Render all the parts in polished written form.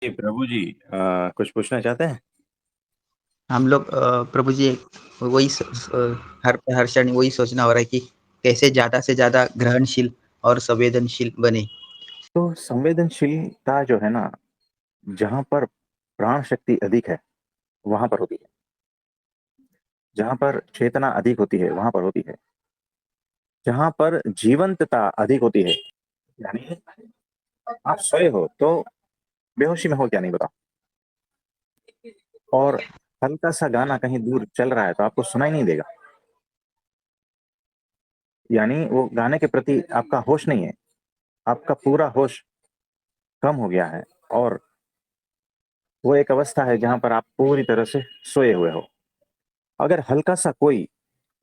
जी प्रभु जी, कुछ पूछना चाहते हैं? हम लोग प्रभु जी वही हर क्षण वही सोचना हो रहा है कि कैसे ज्यादा से ज्यादा ग्रहणशील और संवेदनशील बने। तो संवेदनशीलता जो है ना, जहां पर प्राण शक्ति अधिक है वहां पर होती है। जहां पर चेतना अधिक होती है वहां पर होती है। जहां पर जीवंतता अधिक होती है, यानी आप सोए हो तो बेहोशी में हो क्या नहीं बताओ। और हल्का सा गाना कहीं दूर चल रहा है तो आपको सुनाई नहीं देगा, यानी वो गाने के प्रति आपका होश नहीं है। आपका पूरा होश कम हो गया है। और वो एक अवस्था है जहां पर आप पूरी तरह से सोए हुए हो। अगर हल्का सा कोई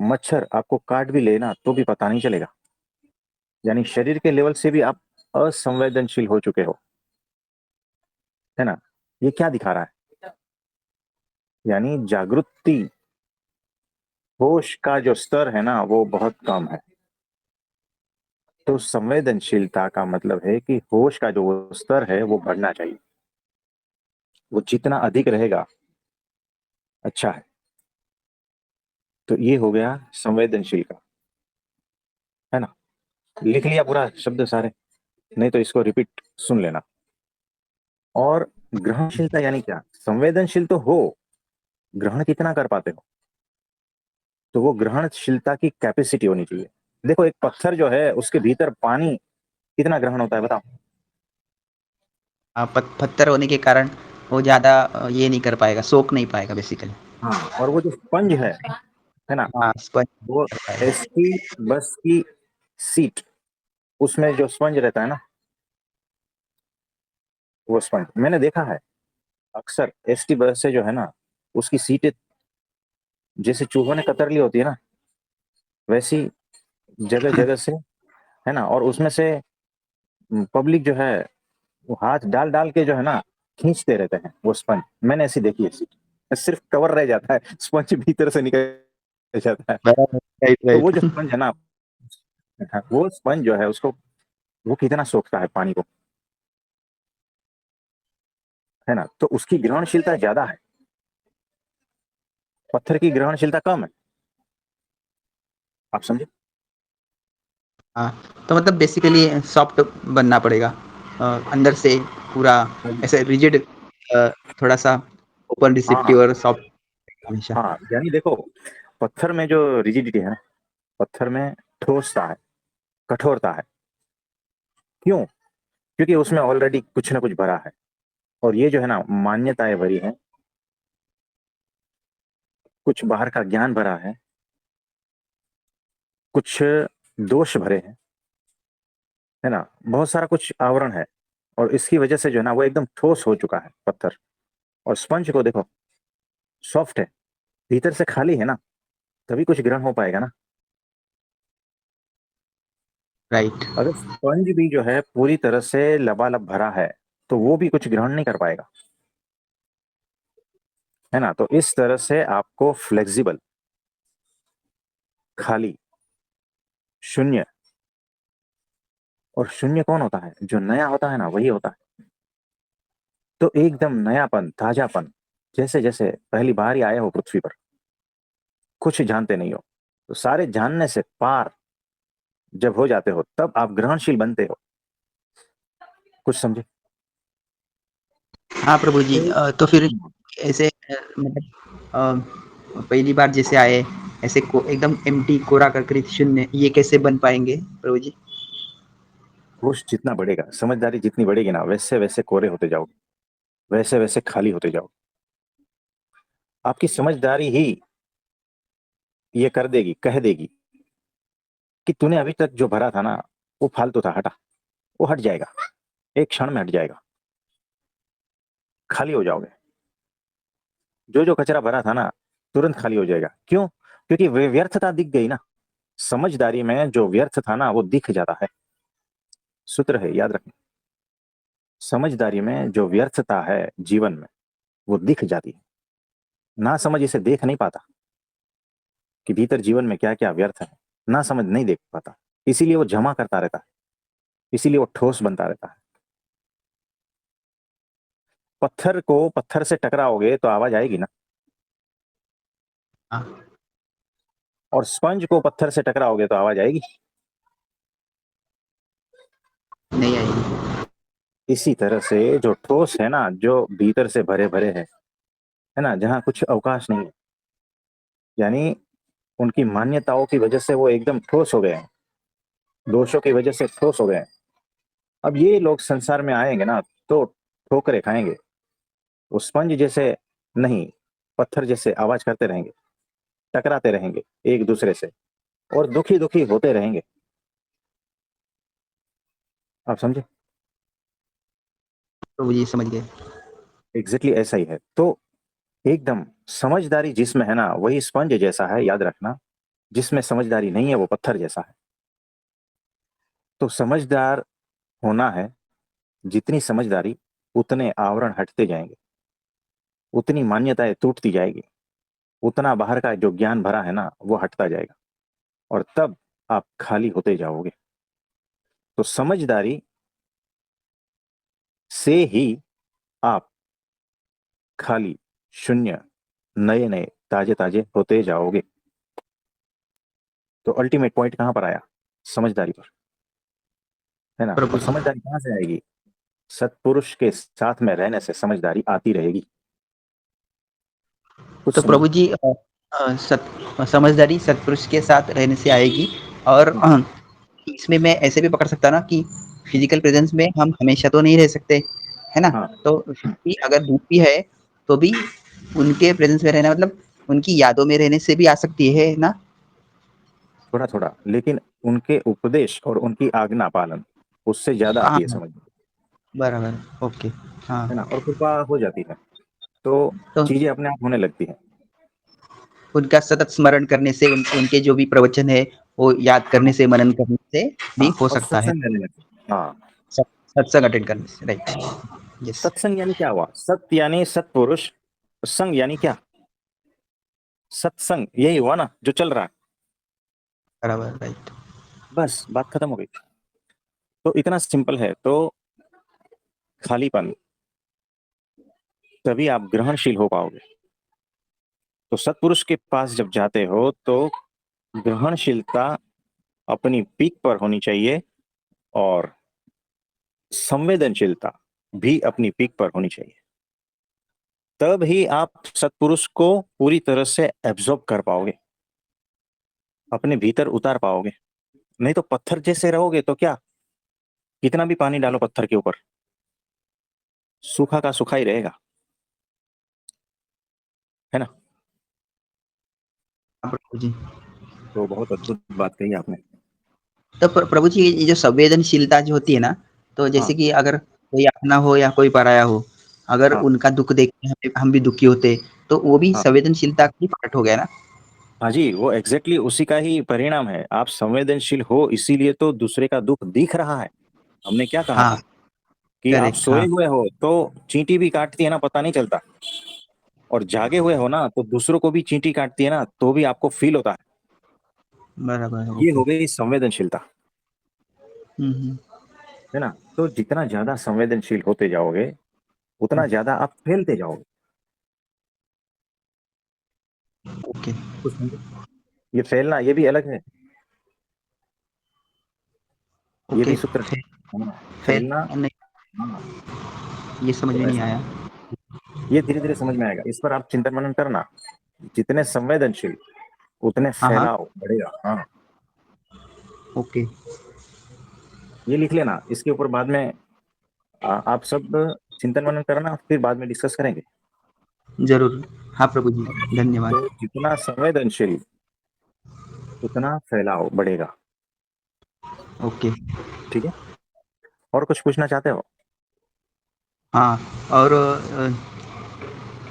मच्छर आपको काट भी लेना तो भी पता नहीं चलेगा। यानी शरीर के लेवल से भी आप असंवेदनशील हो चुके हो, है ना। ये क्या दिखा रहा है? यानी जागृति, होश का जो स्तर है ना वो बहुत कम है। तो संवेदनशीलता का मतलब है कि होश का जो वो स्तर है वो बढ़ना चाहिए। वो जितना अधिक रहेगा अच्छा है। तो ये हो गया संवेदनशील का, है ना। लिख लिया पूरा शब्द सारे? नहीं तो इसको रिपीट सुन लेना। और ग्रहणशीलता यानी क्या? संवेदनशील तो हो, ग्रहण कितना कर पाते हो, तो वो ग्रहणशीलता की कैपेसिटी होनी चाहिए। देखो, एक पत्थर जो है उसके भीतर पानी कितना ग्रहण होता है बताओ। पत्थर होने के कारण वो ज्यादा ये नहीं कर पाएगा, सोख नहीं पाएगा बेसिकली। हाँ, और वो जो स्पंज है ना, हाँ, स्पंज वो कर पाएगा। एसटी बस की सीट, उसमें जो स्पंज रहता है ना, वो स्पंज मैंने देखा है। अक्सर एसटी बस से जो है ना, उसकी सीटें जैसे चूहों ने कतर ली होती है ना, वैसी जगह जगह से, है ना। और उसमें से पब्लिक जो है वो हाथ डाल डाल के जो है ना खींचते रहते हैं वो स्पंज। मैंने ऐसी देखी है सीट, सिर्फ कवर रह जाता है, स्पंज भीतर से निकल जाता है। बराबर, राइट तो राइट। वो जो स्पंज है ना, वो स्पंज जो है उसको, वो कितना सोखता है पानी को, है ना। तो उसकी ग्रहणशीलता ज्यादा है, पत्थर की ग्रहणशीलता कम है। आप समझे? हाँ, तो मतलब बेसिकली सॉफ्ट बनना पड़ेगा अंदर से पूरा ऐसे रिजिड, थोड़ा सा ओपन हाँ रिसेप्टिव और सॉफ्ट हमेशा। हाँ, यानी देखो, पत्थर में जो रिजिडिटी है ना, पत्थर में ठोसता है, कठोरता है। क्यों? क्योंकि उसमें ऑलरेडी कुछ ना कुछ भरा है। और ये जो है ना मान्यताएं भरी है, कुछ बाहर का ज्ञान भरा है, कुछ दोष भरे हैं, है ना। बहुत सारा कुछ आवरण है। और इसकी वजह से जो है ना वो एकदम ठोस हो चुका है पत्थर। और स्पंज को देखो, सॉफ्ट है, भीतर से खाली है ना, तभी कुछ ग्रहण हो पाएगा ना। राइट। अगर स्पंज भी जो है पूरी तरह से लबालब भरा है तो वो भी कुछ ग्रहण नहीं कर पाएगा, है ना। तो इस तरह से आपको फ्लेक्सिबल, खाली, शून्य। और शून्य कौन होता है? जो नया होता है ना वही होता है। तो एकदम नयापन, ताजापन, जैसे जैसे पहली बार ही आए हो पृथ्वी पर, कुछ जानते नहीं हो, तो सारे जानने से पार जब हो जाते हो तब आप ग्रहणशील बनते हो। कुछ समझे? हाँ प्रभु जी, तो तो फिर ऐसे मतलब पहली बार जैसे आए ऐसे एकदम एम्प्टी कोरा करकरी शून्य, ये कैसे बन पाएंगे प्रभु जी? होश जितना बढ़ेगा, समझदारी जितनी बढ़ेगी ना, वैसे वैसे कोरे होते जाओगे, वैसे वैसे खाली होते जाओ। आपकी समझदारी ही ये कर देगी, कह देगी कि तूने अभी तक जो भरा था ना वो फालतू था, हटा। वो हट जाएगा, एक क्षण में हट जाएगा, खाली हो जाओगे। जो जो कचरा भरा था ना तुरंत खाली हो जाएगा। क्यों? क्योंकि व्यर्थता दिख गई ना। समझदारी में जो व्यर्थ था ना वो दिख जाता है। सूत्र है, याद रखना। समझदारी में जो व्यर्थता है जीवन में वो दिख जाती है। ना समझ इसे देख नहीं पाता कि भीतर जीवन में क्या क्या व्यर्थ है। ना समझ नहीं देख पाता, इसीलिए वो जमा करता रहता है, इसीलिए वो ठोस बनता रहता है। पत्थर को पत्थर से टकराओगे तो आवाज आएगी ना, हाँ, और स्पंज को पत्थर से टकराओगे तो आवाज आएगी। नहीं आएगी। इसी तरह से जो ठोस है ना, जो भीतर से भरे भरे है ना, जहाँ कुछ अवकाश नहीं है, यानी उनकी मान्यताओं की वजह से वो एकदम ठोस हो गए हैं, दोषों की वजह से ठोस हो गए हैं। अब ये लोग संसार में आएंगे ना तो ठोकरे खाएंगे, वो स्पंज जैसे नहीं, पत्थर जैसे आवाज करते रहेंगे, टकराते रहेंगे एक दूसरे से, और दुखी दुखी होते रहेंगे। आप समझे? प्रभु जी समझ गए। एग्जैक्टली ऐसा ही है। तो एकदम समझदारी जिसमें है ना वही स्पंज जैसा है, याद रखना। जिसमें समझदारी नहीं है वो पत्थर जैसा है। तो समझदार होना है, जितनी समझदारी उतने आवरण हटते जाएंगे, उतनी मान्यताएं टूटती जाएगी, उतना बाहर का जो ज्ञान भरा है ना वो हटता जाएगा, और तब आप खाली होते जाओगे। तो समझदारी से ही आप खाली, शून्य, नए नए, ताजे ताजे होते जाओगे। तो अल्टीमेट पॉइंट कहां पर आया? समझदारी पर, है ना। प्रभु और जी, समझदारी कहां से आएगी? सत्पुरुष के साथ में रहने से समझदारी आती रहेगी। कुछ तो समझे? प्रभु जी समझदारी सत्पुरुष के साथ रहने से आएगी। और हाँ इसमें मैं ऐसे भी पकड़ सकता ना कि फिजिकल प्रेजेंस में हम हमेशा तो नहीं रह सकते, है ना? हाँ। तो फिर भी अगर धूप भी है तो भी उनके प्रेजेंस में रहना मतलब उनकी यादों में रहने से भी आ सकती है ना? थोड़ा थोड़ा, लेकिन उनके उपदेश और उनकी आज्ञा पालन, उससे ज्यादा हाँ, आती है समझ में, बराबर, ओके, हाँ। है ना। और कृपा हो जाती है तो तो चीजें अपने आप होने लगती हैं। उनका सतत स्मरण करने से उनके जो भी प्रवचन है वो याद करने से, मनन करने से भी हाँ, हो और सकता है। सत्संग रहने लगती है। हाँ। सत्संग अटेंड करने से, राइट। यस। सत्संग यानी क्या हुआ? सत्य यानी सत्पुरुष, संग यानी क्या? सत्संग यही हुआ ना जो चल रहा है। बराबर, राइट। बस बात खत्म हो गई। तो इतना सिंपल है। तो खालीपन, तभी आप ग्रहणशील हो पाओगे। तो सत्पुरुष के पास जब जाते हो तो ग्रहणशीलता अपनी पीक पर होनी चाहिए, और संवेदनशीलता भी अपनी पीक पर होनी चाहिए। तब ही आप सत्पुरुष को पूरी तरह से एब्जॉर्ब कर पाओगे, अपने भीतर उतार पाओगे। नहीं तो पत्थर जैसे रहोगे तो क्या, कितना भी पानी डालो पत्थर के ऊपर, सूखा का सूखा ही रहेगा, है ना। हाँ, प्रभु जी। तो बहुत अद्भुत बात कही आपने। तो प्रभु जी ये जो संवेदनशीलता जो होती है ना, तो हाँ जैसे कि अगर कोई अपना हो या कोई पराया हो, अगर हाँ उनका दुख देख के हम भी दुखी होते, तो वो भी हाँ संवेदनशीलता का ही पार्ट हो गया ना? हाँ जी, वो एग्जैक्टली उसी का ही परिणाम है। आप संवेदनशील हो इसीलिए तो दूसरे का दुख दिख रहा है। हमने क्या कहा हाँ, था कि आप करेक्ट, सोए हाँ। हुए हो तो चींटी भी काटती है ना, पता नहीं चलता। और जागे हुए हो ना तो दूसरों को भी चींटी काटती है ना, तो भी आपको फील होता है। बराबर, ये ओके। हो गई संवेदनशीलता, हुँ। है ना। तो जितना ज्यादा संवेदनशील होते जाओगे हुँ, उतना ज्यादा आप फैलते जाओगे। ओके, कुछ समझे? ये फैलना ये भी अलग है, ये भी ओके। सूत्र फे है ना। फेल फैलना। नहीं, हाँ। ये समझ तो में नहीं ऐसा आया। ये धीरे धीरे समझ में आएगा, इस पर आप चिंतन मनन करना। जितने संवेदनशील उतने हाँ, हाँ, फैलाव बढ़ेगा। हाँ। ओके, ये लिख लेना, इसके ऊपर बाद में आप सब चिंतन मनन करना, फिर बाद में डिस्कस करेंगे। ज़रूर। हाँ, प्रभु जी, धन्यवाद। तो जितना संवेदनशील उतना फैलाव बढ़ेगा। ओके, ठीक है। और कुछ पूछना चाहते हो? हाँ। और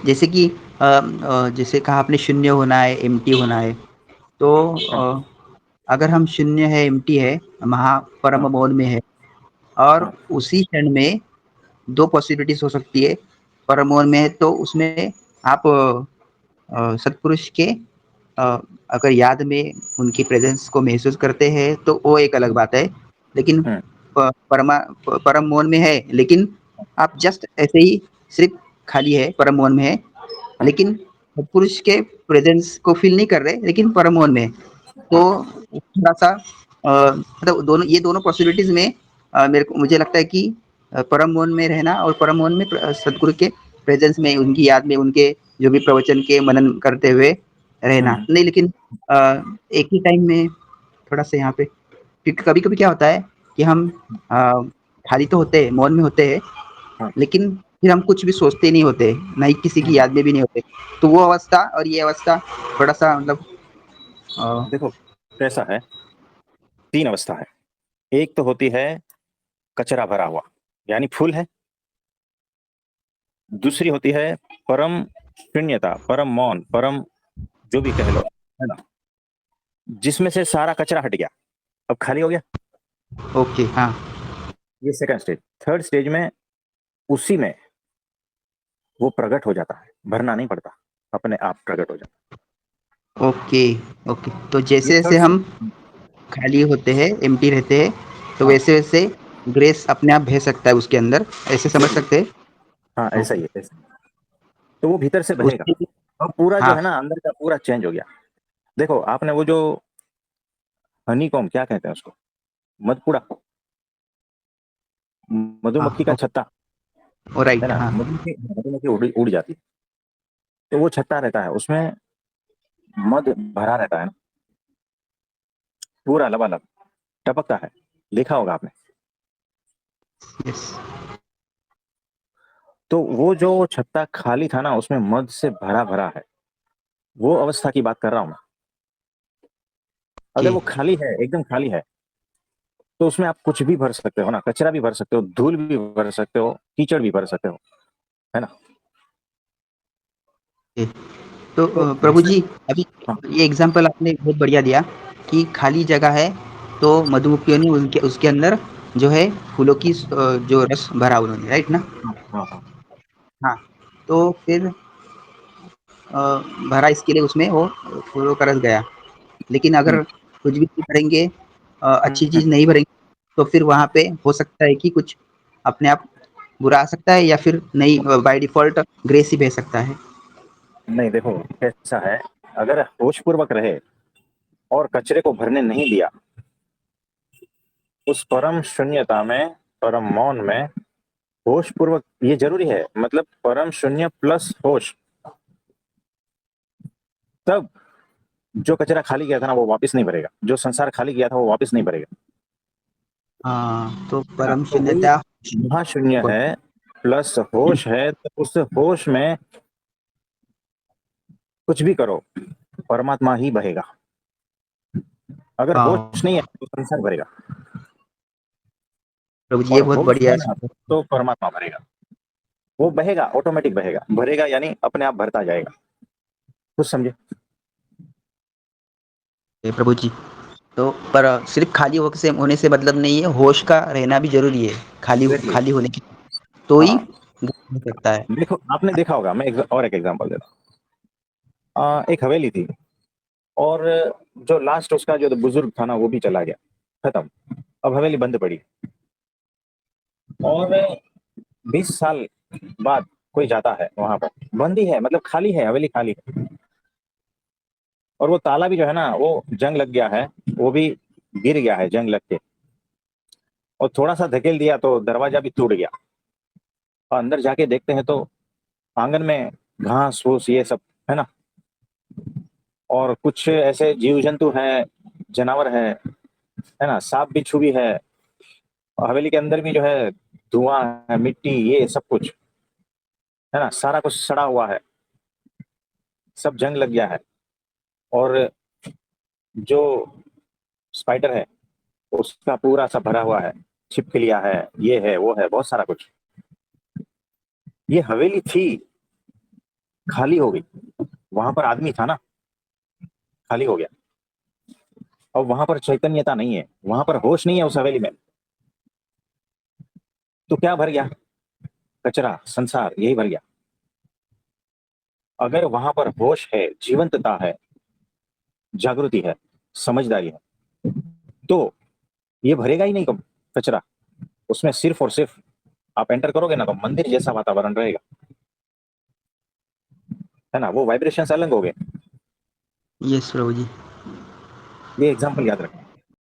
जैसे कि जैसे कहा आपने शून्य होना है, एम्प्टी होना है, तो हाँ अगर हम शून्य है, एम्प्टी है, परम हाँ मौन में है और हाँ उसी क्षण में 2 पॉसिबिलिटीज़ हो सकती है। परम मौन में है तो उसमें आप सत्पुरुष के अ, अगर याद में उनकी प्रेज़ेंस को महसूस करते हैं तो वो एक अलग बात है। लेकिन हम्म परम मौन में है, लेकिन आप जस्ट ऐसे ही सिर्फ खाली है, परम मौन में है, हाँ लेकिन पुरुष के प्रेजेंस को फील नहीं कर रहे, लेकिन परम मौन में है। तो हाँ थोड़ा सा मतलब दोनों, ये दोनों पॉसिबिलिटीज में मेरे को मुझे लगता है कि परम मौन में रहना और परम मौन में सदगुरु के प्रेजेंस में, उनकी याद में, उनके जो भी प्रवचन के मनन करते हुए रहना हम्म, नहीं, लेकिन एक ही टाइम में थोड़ा सा यहाँ पे, क्योंकि कभी कभी क्या होता है कि हम अ, खाली तो होते हैं, मौन में होते हैं, हाँ लेकिन फिर हम कुछ भी सोचते नहीं होते, ना ही किसी की हम्म। याद में भी नहीं होते। तो वो अवस्था और ये अवस्था थोड़ा सा मतलब अ, देखो कैसा है, तीन अवस्था है। एक तो होती है कचरा भरा हुआ, यानी फूल है। दूसरी होती है परम शून्यता, परम मौन, परम जो भी कह लो, है ना, जिसमें से सारा कचरा हट गया, अब खाली हो गया। ओके, हाँ, ये सेकंड स्टेज। थर्ड स्टेज में उसी में वो प्रकट हो जाता है, भरना नहीं पड़ता, अपने आप प्रकट हो जाता ओके, ओके। तो है। ये जैसे-जैसे थर्ड हम स्टेज। खाली होते हैं, एम्प्टी रहते हैं, तो हाँ वैसे-वैसे ग्रेस अपने आप बह सकता है उसके अंदर, ऐसे समझ जरूर। सकते हैं? हाँ ऐसा ही ओके, है, ऐसा ही है। तो वो भीतर से बहेगा, उसके लिए और पूरा जो हाँ, है ना अंदर का पूरा चेंज हो गया। देखो आपने वो जो हनी कॉम क्या कहते हैं उसको, मधुपुड़ा, हाँ, मधुमक्खी का ओके, छत्ता, है ऑलराइट, ना, हाँ, मधुमक्खी मधुमक्खी उड़ जाती है, तो वो छत्ता रहता है, उसमें मध भरा रहता है ना, पूरा लबालब टपकता है, देखा होगा आपने। यस, तो वो जो छत्ता खाली था ना, उसमें मध से भरा भरा है, वो अवस्था की बात कर रहा हूं मैं। ओके, अगर वो खाली है, एकदम खाली है, तो उसमें आप कुछ भी भर सकते हो ना, कचरा भी भर सकते हो, धूल भी भर सकते हो, कीचड़ भी भर सकते हो, है ना। ओके। तो तो प्रभु जैसे, जी, अभी हाँ ये एग्ज़ाम्पल आपने बहुत बढ़िया दिया कि खाली जगह है, तो मधुमक्खियों ने उनके उसके अंदर जो है फूलों की जो रस भरा उन्होंने, राइट ना? हाँ हाँ हाँ। हाँ, तो फिर भरा इसके लिए उसमें वो फूलों का रस गया। लेकिन हम्म, अगर कुछ भी नहीं भरेंगे, अच्छी हम्म, चीज़ नहीं भरेंगे, तो फिर वहाँ पे हो सकता है कि कुछ अपने आप बुरा आ सकता है, या फिर नहीं, बाय डिफ़ॉल्ट ग्रेस ही बह सकता है। नहीं देखो कैसा है, अगर होशपूर्वक रहे और कचरे को भरने नहीं दिया, उस परम शून्यता में, परम मौन में, होश पूर्वक, ये जरूरी है, मतलब परम शून्य प्लस होश, तब जो कचरा खाली किया था ना वो वापस नहीं भरेगा, जो संसार खाली किया था वो वापस नहीं भरेगा, हाँ, तो है ना। परम तो वही शून्यता महाशून्य है प्लस होश है, तो उस होश में कुछ भी करो, परमात्मा ही बहेगा। अगर होश नहीं है हाँ, तो संसार भरेगा, प्रभु जी ये और बहुत होश बढ़िया है ना तो परमात्मा भरेगा। वो बहेगा, ऑटोमेटिक बहेगा, भरेगा यानी अपने आप भरता जाएगा। कुछ समझे। है प्रभु जी। तो पर सिर्फ़ खाली होने से मतलब नहीं है, होश का रहना भी ज़रूरी है। खाली एग्जैक्टली। खाली होने की तो ही हाँ हो सकता है। देखो आपने देखा होगा, मैं और एक एग्जांपल देता हूँ। एक हवेली थी, और जो लास्ट उसका जो बुजुर्ग था ना वो भी चला गया, खत्म। अब हवेली बंद पड़ी, और 20 साल बाद कोई जाता है वहां पर, बंद ही है, मतलब खाली है, हवेली खाली है, और वो ताला भी जो है ना वो जंग लग गया है, वो भी गिर गया है जंग लग के, और थोड़ा सा धकेल दिया तो दरवाजा भी टूट गया, और अंदर जाके देखते हैं तो आंगन में घास फूस ये सब, है ना, और कुछ ऐसे जीव जंतु हैं, जानवर है ना, सांप बिच्छू भी है, और हवेली के अंदर भी जो है धुआं है, मिट्टी, ये सब कुछ, है ना, सारा कुछ सड़ा हुआ है, सब जंग लग गया है, और जो स्पाइडर है उसका पूरा सा भरा हुआ है, छिपकलियां है, ये है वो है, बहुत सारा कुछ। ये हवेली थी, खाली हो गई, वहां पर आदमी था ना, खाली हो गया। और वहां पर चैतन्यता नहीं है, वहां पर होश नहीं है उस हवेली में, तो क्या भर गया, कचरा, संसार, यही भर गया। अगर वहां पर होश है, जीवंतता है, जागृति है, समझदारी है, तो ये भरेगा ही नहीं कम कचरा। उसमें सिर्फ और सिर्फ आप एंटर करोगे ना तो मंदिर जैसा वातावरण रहेगा, है ना, वो वाइब्रेशंस अलग हो गए। यस प्रभु जी। ये एग्जांपल याद रखना।